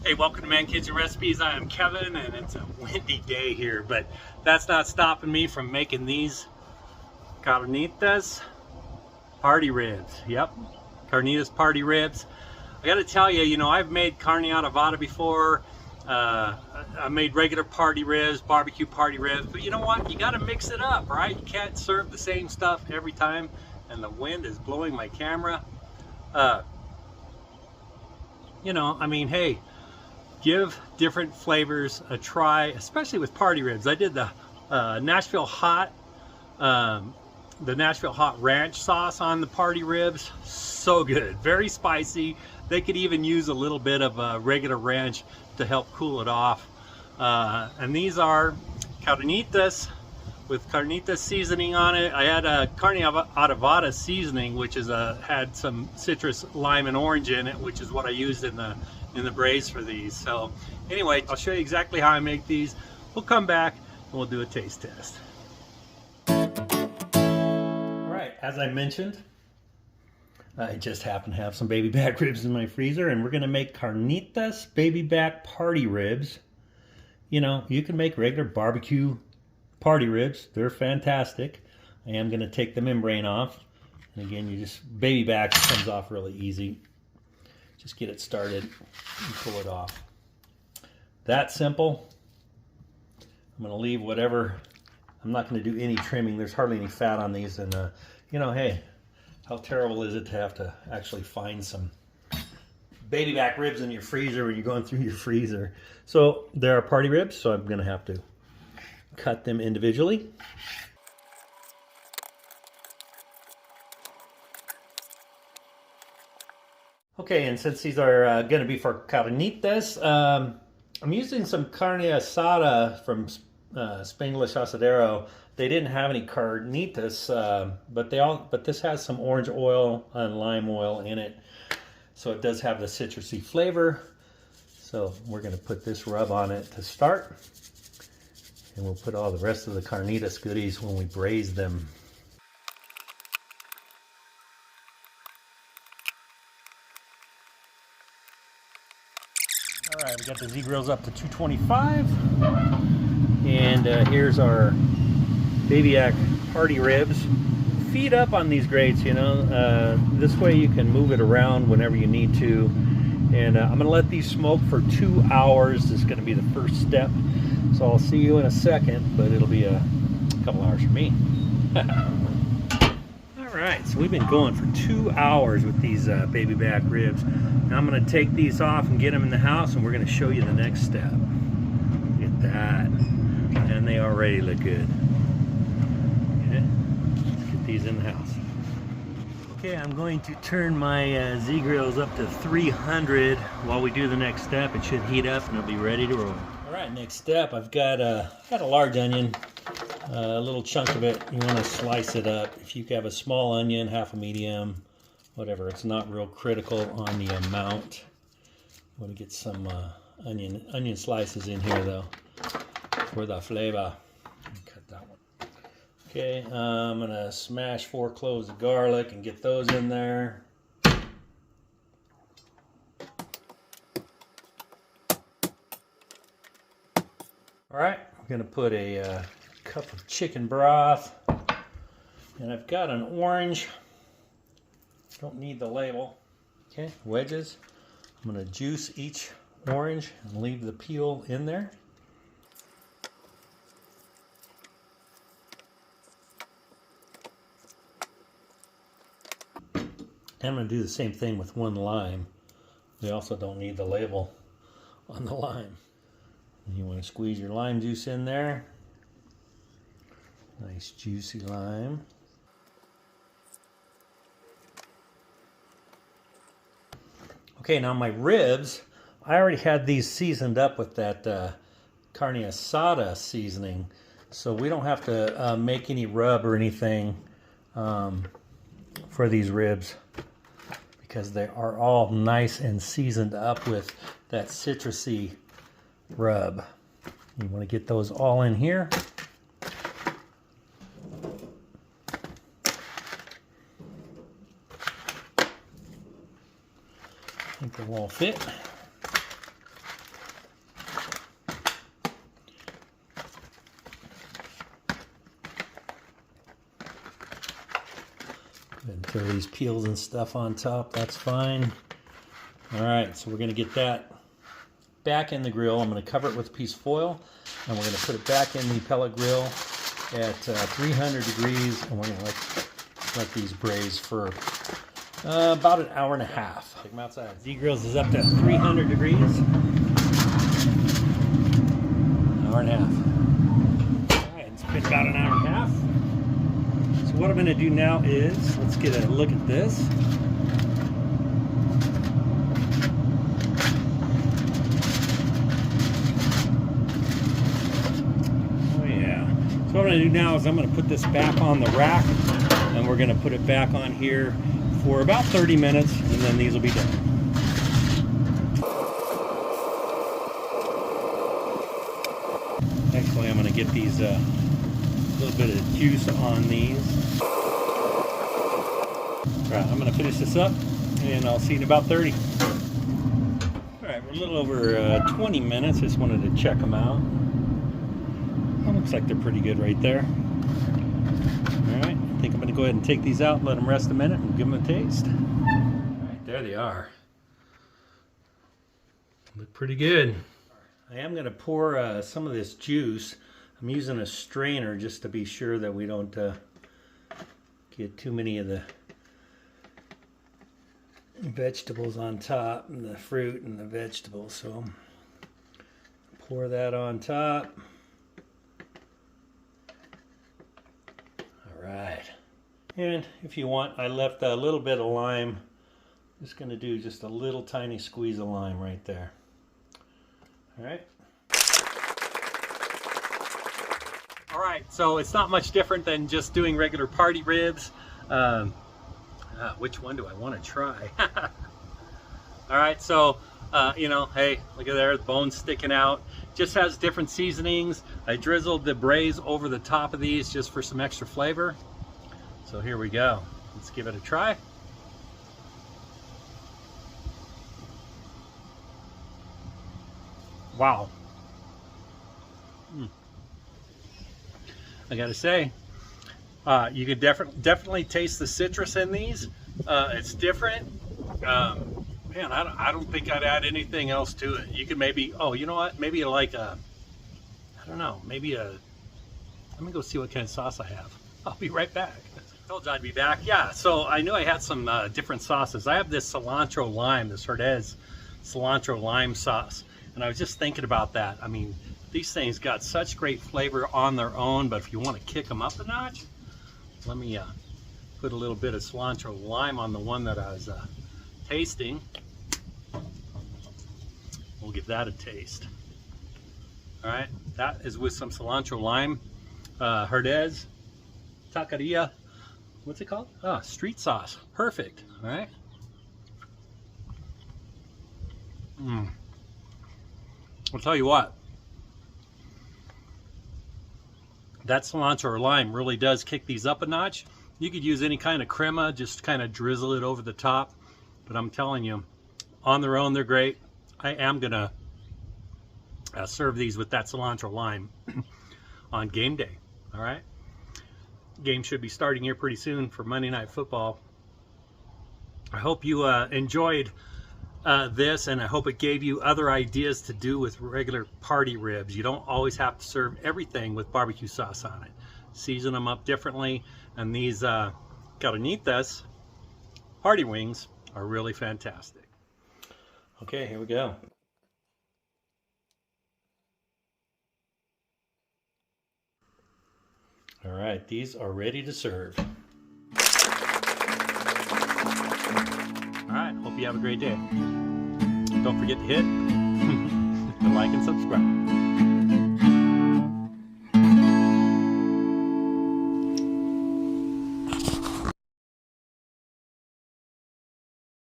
Hey, welcome to ManKitchenRecipes. I am Kevin, and it's a windy day here, but that's not stopping me from making these Carnitas party ribs. Yep, Carnitas party ribs. I got to tell you, I've made carne asada before. I made regular party ribs, barbecue party ribs, but you know what? You got to mix it up, right? You can't serve the same stuff every time, and the wind is blowing my camera. Hey, give different flavors a try, especially with party ribs. I did the Nashville Hot ranch sauce on the party ribs. So good, very spicy. They could even use a little bit of regular ranch to help cool it off. And these are carnitas with carnitas seasoning on it. I had a carne asada seasoning, which is had some citrus, lime, and orange in it, which is what I used in the braise for these. So anyway, I'll show you exactly how I make these. We'll come back and we'll do a taste test. All right, as I mentioned, I just happen to have some baby back ribs in my freezer, and we're gonna make carnitas baby back party ribs. You can make regular barbecue party ribs. They're fantastic. I am gonna take the membrane off. And again, baby back comes off really easy. Just get it started and pull it off. That simple. I'm gonna leave whatever. I'm not gonna do any trimming. There's hardly any fat on these, and hey, how terrible is it to have to actually find some baby back ribs in your freezer when you're going through your freezer? So there are party ribs, so I'm gonna have to cut them individually. Okay, and since these are going to be for carnitas, I'm using some carne asada from Spanglish Asadero. They didn't have any carnitas, but this has some orange oil and lime oil in it, so it does have the citrusy flavor. So we're going to put this rub on it to start, and we'll put all the rest of the carnitas goodies when we braise them. All right, we got the ZGrills up to 225, and here's our baby back party ribs. Feed up on these grates, this way you can move it around whenever you need to. And I'm gonna let these smoke for 2 hours. This is gonna be the first step. So I'll see you in a second, but it'll be a couple hours for me. Alright, so we've been going for 2 hours with these baby back ribs. Now I'm going to take these off and get them in the house, and we're going to show you the next step. Look at that. And they already look good. Okay, let's get these in the house. Okay, I'm going to turn my ZGrills up to 300 while we do the next step. It should heat up and it'll be ready to roll. Alright, next step, I've got a large onion. A little chunk of it, you want to slice it up. If you have a small onion, half a medium, whatever, it's not real critical on the amount. I want to get some onion slices in here though for the flavor. Cut that one. Okay, I'm gonna smash 4 cloves of garlic and get those in there. All right, I'm gonna put a cup of chicken broth, and I've got an orange. Don't need the label. Okay, wedges. I'm going to juice each orange and leave the peel in there. And I'm going to do the same thing with 1 lime. We also don't need the label on the lime. And you want to squeeze your lime juice in there. Nice juicy lime. Okay, now my ribs, I already had these seasoned up with that carne asada seasoning, so we don't have to make any rub or anything for these ribs, because they are all nice and seasoned up with that citrusy rub. You want to get those all in here. I think they won't fit. Throw these peels and stuff on top, that's fine. All right, so we're gonna get that back in the grill. I'm gonna cover it with a piece of foil, and we're gonna put it back in the pellet grill at 300 degrees, and we're gonna let these braise for about an hour and a half. Take them outside. ZGrills is up to 300 degrees. Hour and a half. All right, it's been about an hour and a half. So what I'm gonna do now is, let's get a look at this. Oh yeah. So what I'm gonna do now is I'm gonna put this back on the rack, and we're gonna put it back on here for about 30 minutes, and then these will be done. Actually, I'm going to get these a little bit of juice on these. Alright, I'm going to finish this up, and I'll see you in about 30. Alright, we're a little over 20 minutes. Just wanted to check them out. That looks like they're pretty good right there. Alright, I think I'm going to go ahead and take these out, let them rest a minute, and give them a taste. Alright, there they are. Look pretty good. I am going to pour some of this juice. I'm using a strainer just to be sure that we don't get too many of the vegetables on top, and the fruit and the vegetables. So pour that on top. Alright. And if you want, I left a little bit of lime. Just going to do just a little tiny squeeze of lime right there. Alright. Alright, so it's not much different than just doing regular party ribs. Which one do I want to try? Alright, so, you know, hey, look at there, the bone's sticking out. Just has different seasonings. I drizzled the braise over the top of these just for some extra flavor. So here we go. Let's give it a try. Wow. I gotta say, you could definitely taste the citrus in these. It's different. Man, I don't think I'd add anything else to it. You could maybe, oh, you know what? Maybe like a, I don't know, maybe a, let me go see what kind of sauce I have. I'll be right back. I told you I'd be back. Yeah, so I knew I had some different sauces. I have this cilantro lime, this Herdez cilantro lime sauce. And I was just thinking about that. I mean, these things got such great flavor on their own, but if you want to kick them up a notch, let me put a little bit of cilantro lime on the one that I was tasting. We'll give that a taste. All right, that is with some cilantro lime, Herdez, taqueria, what's it called? Ah, street sauce, perfect. All right. I'll tell you what, that cilantro or lime really does kick these up a notch. You could use any kind of crema, just kind of drizzle it over the top. But I'm telling you, on their own, they're great. I am going to serve these with that cilantro lime on game day. All right? Game should be starting here pretty soon for Monday Night Football. I hope you enjoyed this, and I hope it gave you other ideas to do with regular party ribs. You don't always have to serve everything with barbecue sauce on it. Season them up differently, and these Carnitas party wings are really fantastic. Okay, here we go. All right, these are ready to serve. All right, hope you have a great day. Don't forget to hit the like and subscribe.